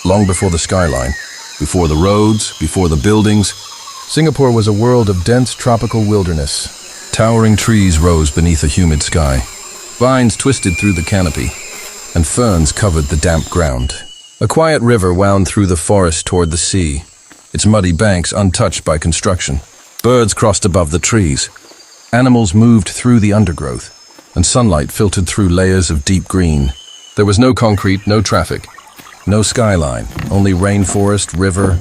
long before the skyline, before the roads, before the buildings. Singapore was a world of dense tropical wilderness. Towering trees rose beneath a humid sky. Vines twisted through the canopy, and ferns covered the damp ground. A quiet river wound through the forest toward the sea, its muddy banks untouched by construction. Birds crossed above the trees. Animals moved through the undergrowth, and sunlight filtered through layers of deep green. There was no concrete, no traffic, no skyline, only rainforest, river,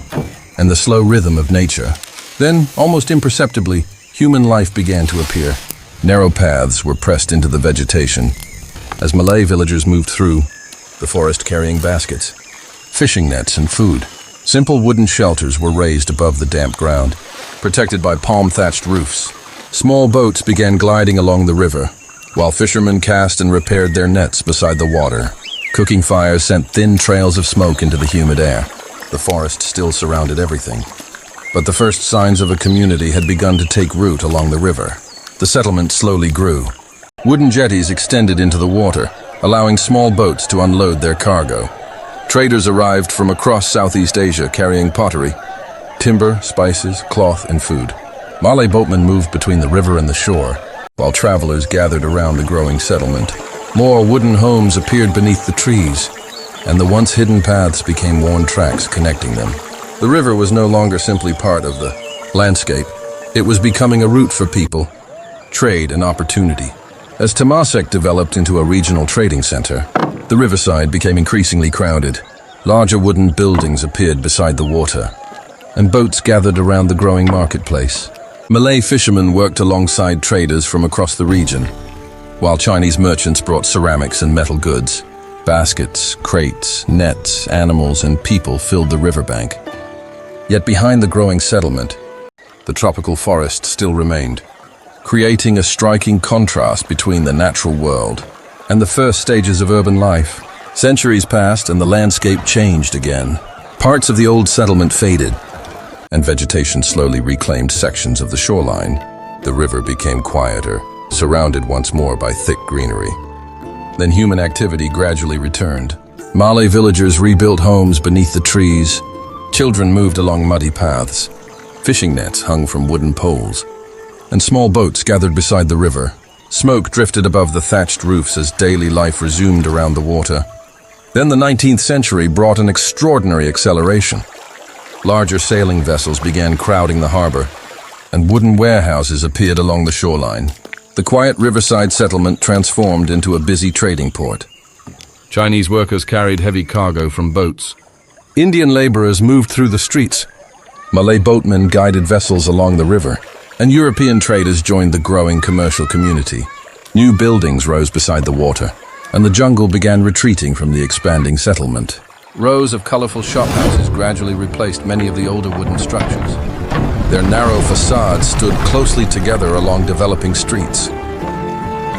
and the slow rhythm of nature. Then, almost imperceptibly, human life began to appear. Narrow paths were pressed into the vegetation as Malay villagers moved through, the forest carrying baskets, fishing nets, and food. Simple wooden shelters were raised above the damp ground, protected by palm-thatched roofs. Small boats began gliding along the river, while fishermen cast and repaired their nets beside the water. Cooking fires sent thin trails of smoke into the humid air. The forest still surrounded everything, but the first signs of a community had begun to take root along the river. The settlement slowly grew. Wooden jetties extended into the water, allowing small boats to unload their cargo. Traders arrived from across Southeast Asia carrying pottery, timber, spices, cloth, and food. Malay boatmen moved between the river and the shore, while travelers gathered around the growing settlement. More wooden homes appeared beneath the trees, and the once hidden paths became worn tracks connecting them. The river was no longer simply part of the landscape. It was becoming a route for people, trade, and opportunity. As Temasek developed into a regional trading center, the riverside became increasingly crowded. Larger wooden buildings appeared beside the water, and boats gathered around the growing marketplace. Malay fishermen worked alongside traders from across the region, while Chinese merchants brought ceramics and metal goods. Baskets, crates, nets, animals, and people filled the riverbank. Yet behind the growing settlement, the tropical forest still remained, creating a striking contrast between the natural world and the first stages of urban life. Centuries passed and the landscape changed again. Parts of the old settlement faded, and vegetation slowly reclaimed sections of the shoreline. The river became quieter, surrounded once more by thick greenery. Then human activity gradually returned. Malay villagers rebuilt homes beneath the trees. Children moved along muddy paths. Fishing nets hung from wooden poles, and small boats gathered beside the river. Smoke drifted above the thatched roofs as daily life resumed around the water. Then the 19th century brought an extraordinary acceleration. Larger sailing vessels began crowding the harbor, and wooden warehouses appeared along the shoreline. The quiet riverside settlement transformed into a busy trading port. Chinese workers carried heavy cargo from boats. Indian laborers moved through the streets. Malay boatmen guided vessels along the river, and European traders joined the growing commercial community. New buildings rose beside the water, and the jungle began retreating from the expanding settlement. Rows of colorful shophouses gradually replaced many of the older wooden structures. Their narrow facades stood closely together along developing streets.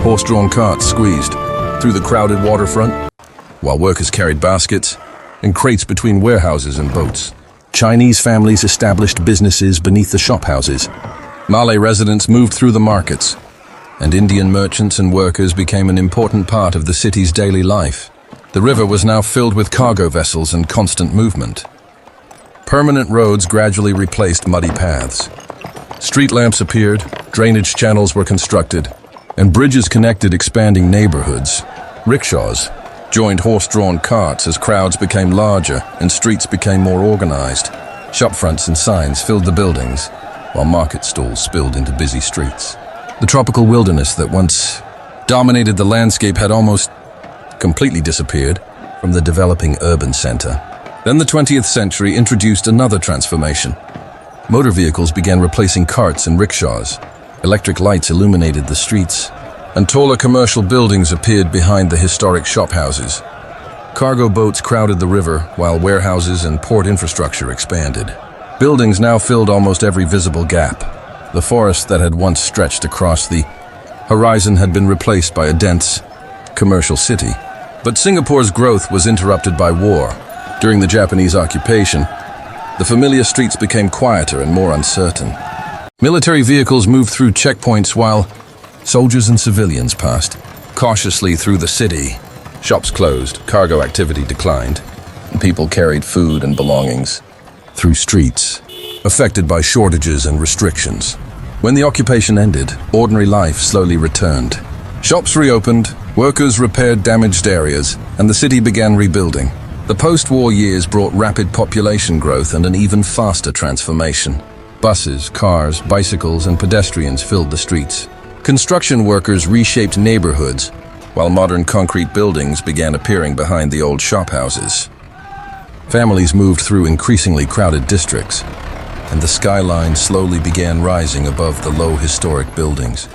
Horse-drawn carts squeezed through the crowded waterfront, while workers carried baskets and crates between warehouses and boats. Chinese families established businesses beneath the shophouses. Malay residents moved through the markets, and Indian merchants and workers became an important part of the city's daily life. The river was now filled with cargo vessels and constant movement. Permanent roads gradually replaced muddy paths. Street lamps appeared, drainage channels were constructed, and bridges connected expanding neighborhoods. Rickshaws joined horse-drawn carts as crowds became larger and streets became more organized. Shopfronts and signs filled the buildings, while market stalls spilled into busy streets. The tropical wilderness that once dominated the landscape had almost completely disappeared from the developing urban center. Then the 20th century introduced another transformation. Motor vehicles began replacing carts and rickshaws. Electric lights illuminated the streets, and taller commercial buildings appeared behind the historic shophouses. Cargo boats crowded the river, while warehouses and port infrastructure expanded. Buildings now filled almost every visible gap. The forest that had once stretched across the horizon had been replaced by a dense commercial city. But Singapore's growth was interrupted by war. During the Japanese occupation, the familiar streets became quieter and more uncertain. Military vehicles moved through checkpoints while soldiers and civilians passed cautiously through the city. Shops closed, cargo activity declined, and people carried food and belongings through streets, affected by shortages and restrictions. When the occupation ended, ordinary life slowly returned. Shops reopened, workers repaired damaged areas, and the city began rebuilding. The post-war years brought rapid population growth and an even faster transformation. Buses, cars, bicycles, and pedestrians filled the streets. Construction workers reshaped neighborhoods, while modern concrete buildings began appearing behind the old shophouses. Families moved through increasingly crowded districts, and the skyline slowly began rising above the low historic buildings.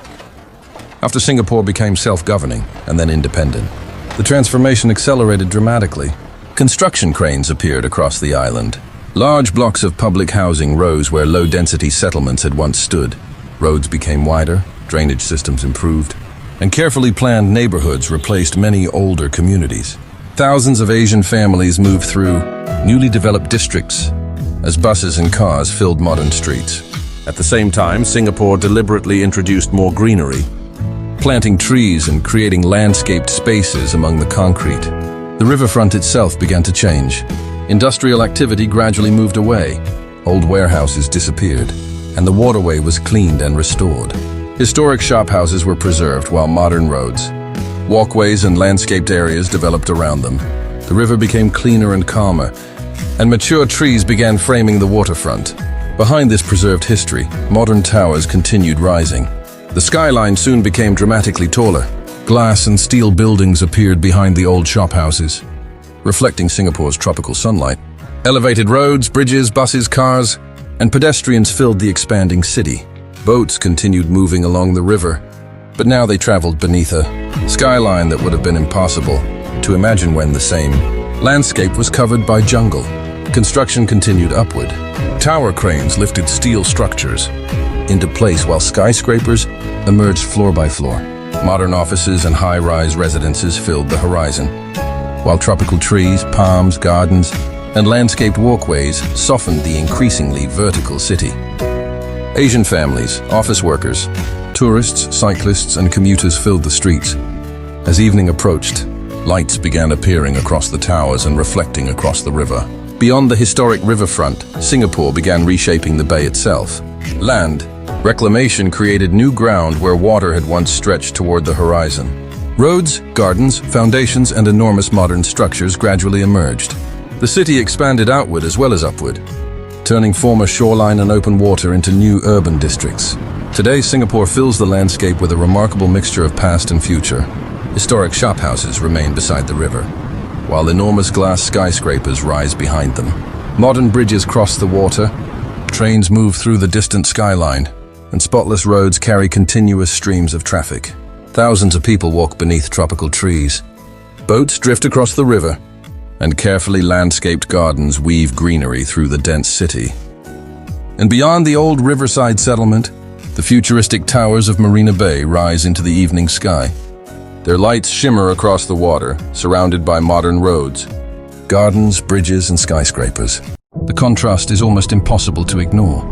After Singapore became self-governing and then independent, the transformation accelerated dramatically. Construction cranes appeared across the island. Large blocks of public housing rose where low-density settlements had once stood. Roads became wider, drainage systems improved, and carefully planned neighborhoods replaced many older communities. Thousands of Asian families moved through newly developed districts as buses and cars filled modern streets. At the same time, Singapore deliberately introduced more greenery, planting trees and creating landscaped spaces among the concrete. The riverfront itself began to change. Industrial activity gradually moved away. Old warehouses disappeared, and the waterway was cleaned and restored. Historic shophouses were preserved while modern roads, walkways and landscaped areas developed around them. The river became cleaner and calmer, and mature trees began framing the waterfront. Behind this preserved history, modern towers continued rising. The skyline soon became dramatically taller. Glass and steel buildings appeared behind the old shophouses, reflecting Singapore's tropical sunlight. Elevated roads, bridges, buses, cars, and pedestrians filled the expanding city. Boats continued moving along the river, but now they traveled beneath a skyline that would have been impossible to imagine when the same landscape was covered by jungle. Construction continued upward. Tower cranes lifted steel structures into place while skyscrapers emerged floor by floor. Modern offices and high-rise residences filled the horizon, while tropical trees, palms, gardens, and landscaped walkways softened the increasingly vertical city. Asian families, office workers, tourists, cyclists, and commuters filled the streets. As evening approached, lights began appearing across the towers and reflecting across the river. Beyond the historic riverfront, Singapore began reshaping the bay itself. Land reclamation created new ground where water had once stretched toward the horizon. Roads, gardens, foundations, and enormous modern structures gradually emerged. The city expanded outward as well as upward, turning former shoreline and open water into new urban districts. Today, Singapore fills the landscape with a remarkable mixture of past and future. Historic shophouses remain beside the river, while enormous glass skyscrapers rise behind them. Modern bridges cross the water, trains move through the distant skyline, and spotless roads carry continuous streams of traffic. Thousands of people walk beneath tropical trees. Boats drift across the river, and carefully landscaped gardens weave greenery through the dense city. And beyond the old riverside settlement, the futuristic towers of Marina Bay rise into the evening sky. Their lights shimmer across the water, surrounded by modern roads, gardens, bridges, and skyscrapers. The contrast is almost impossible to ignore.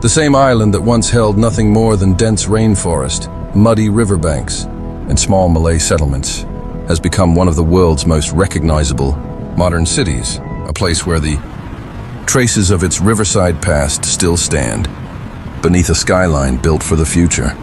The same island that once held nothing more than dense rainforest, muddy riverbanks, and small Malay settlements, has become one of the world's most recognizable modern cities, a place where the traces of its riverside past still stand, beneath a skyline built for the future.